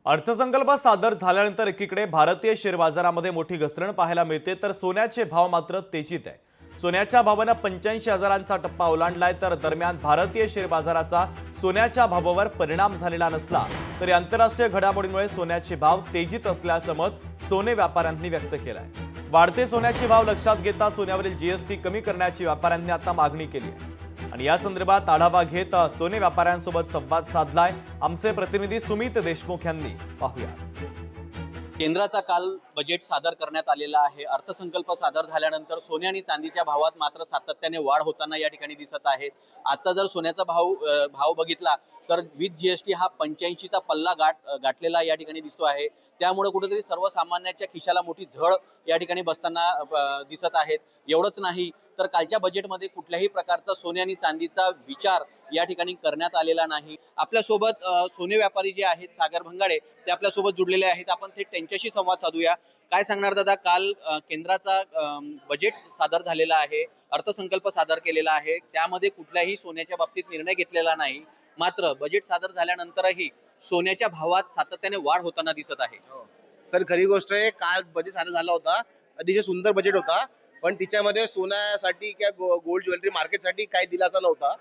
अर्थसंकल्प सादर झाल्यानंतर एकीकडे भारतीय शेअर बाजारामध्ये मोठी घसरण पाहायला मिळते, तर सोन्याचे भाव मात्र तेजीत आहे। सोन्याच्या भावाने 85,000चा टप्पा ओलांडलाय, तर दरम्यान भारतीय शेअर बाजाराचा सोन्याच्या भावावर परिणाम झालेला नसला तरी आंतरराष्ट्रीय घडामोडींमुळे सोन्याचे भाव तेजीत असल्याचं मत सोने व्यापाऱ्यांनी व्यक्त केलंय। वाढते सोन्याचे भाव लक्षात घेता सोन्यावरील जीएसटी कमी करण्याची व्यापाऱ्यांनी आता मागणी केली आहे आणि या संदर्भात आढावा घेत सोने व्यापाऱ्यांसोबत संवाद साधलाय आमचे प्रतिनिधी सुमित देशमुख यांनी। पाहूया। केंद्राचा काल बजेट सादर करण्यात आलेला आहे। अर्थसंकल्प सादर झाल्यानंतर सोने आणि चांदीच्या भावात मात्र सातत्याने वाढ होताना या ठिकाणी दिसत आहे। आजचा जर सोन्याचा भाव बघितला तर विथ जीएसटी हा 85चा पल्ला गाठलेला या ठिकाणी दिसतो आहे। त्यामुळे कुठेतरी सर्वसामान्यांच्या खिशाला मोठी झळ या ठिकाणी बसताना दिसत आहेत। एवढंच नाही तर कालच्या बजेटमध्ये कुठल्याही प्रकारचा सोने आणि चांदीचा विचार या ठिकाणी करण्यात आलेला नाही। आपल्यासोबत सोने व्यापारी जे आहेत सागर भंगाडे ते आपल्यासोबत जुडलेले आहेत। आपण थेट त्यांच्याशी संवाद साधूया। काय सांगणार दादा, काल केंद्राचा बजेट सादर झालेला आहे, अर्थसंकल्प सादर केलेला आहे, त्यामध्ये कुठल्याही सोन्याच्या बाबतीत निर्णय घेतलेला नाही, मात्र बजेट सादर झाल्यानंतरही सोन्याच्या भावात सातत्याने वाढ होताना दिसत आहे। सर, खरी गोष्ट आहे, काल बजेट सादर झाला होता, अतिशय सुंदर बजेट होता, पण तिच्यामध्ये सोन्यासाठी किंवा गोल्ड ज्वेलरी मार्केटसाठी काही दिलासा नव्हता।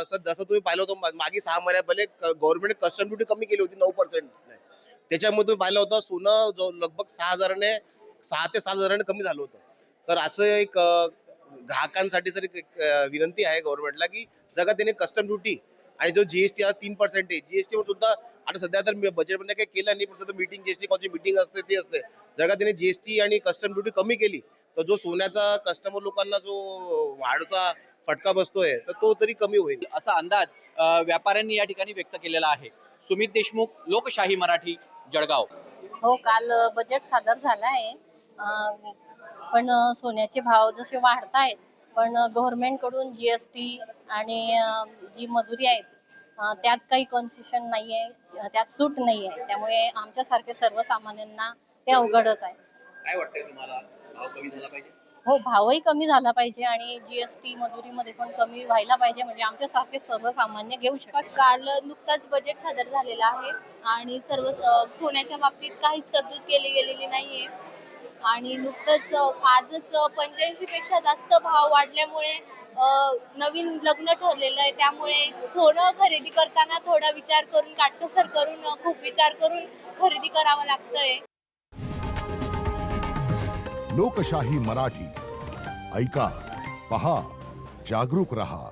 सर, जसं तुम्ही पाहिलं होतं मागे 6 महिन्यात पहिले गव्हर्नमेंट कस्टम ड्युटी कमी केली होती 9%। त्याच्यामध्ये तुम्ही पाहिलं होतं सोनं जो लगभग 6 ते 7,000 कमी झालं होतं। सर, असं एक ग्राहकांसाठी सर एक विनंती आहे गव्हर्नमेंटला की जगा त्याने कस्टम ड्युटी आणि जो जीएसटी 3% आहे, जीएसटी वर सुद्धा आता सध्या तर बजेटमध्ये काही केलं नाही, पण सध्या मीटिंग जीएसटी कोणती मीटिंग असते ते असते, जर का त्याने जीएसटी आणि कस्टम ड्युटी कमी केली तर जो सोन्याचा कस्टमर लोकांना जो वाढचा फटका बसतोय तर तो तरी कमी होईल असा अंदाज व्यापाऱ्यांनी या ठिकाणी व्यक्त केलेला आहे। सुमित देशमुख, लोकशाही मराठी, जळगाव। हो, काल बजेट सादर झालं आहे, पण सोन्याचे भाव जसे वाढतायत, पण गव्हर्नमेंट कडून जीएसटी आणि जी मजुरी आहेत त्यात काही कन्सेशन नाही आहे, त्यात सूट नाही आहे, त्यामुळे आमच्यासारखे सर्वसामान्यांना ते अवघडच आहे। काय वाटतंय तुम्हाला, भाव कमी झाला पाहिजे? हो, भावही कमी झाला पाहिजे आणि जीएसटी मजुरीमध्ये पण कमी व्हायला पाहिजे, म्हणजे आमच्यासारखे सर्वसामान्य घेऊ शकतात। काल नुकताच बजेट सादर झालेला आहे आणि सर्व सोन्याच्या बाबतीत काहीच तरतूद केली गेलेली नाहीये आणि नुकतंच आजच 85 पेक्षा जास्त भाव वाढल्यामुळे नवीन लग्न ठरलेलं आहे, त्यामुळे सोनं खरेदी करताना थोडा विचार करून, काटकसर करून, खूप विचार करून खरेदी करावं लागतंय। लोकशाही मराठी ऐका, पहा, जागरूक रहा।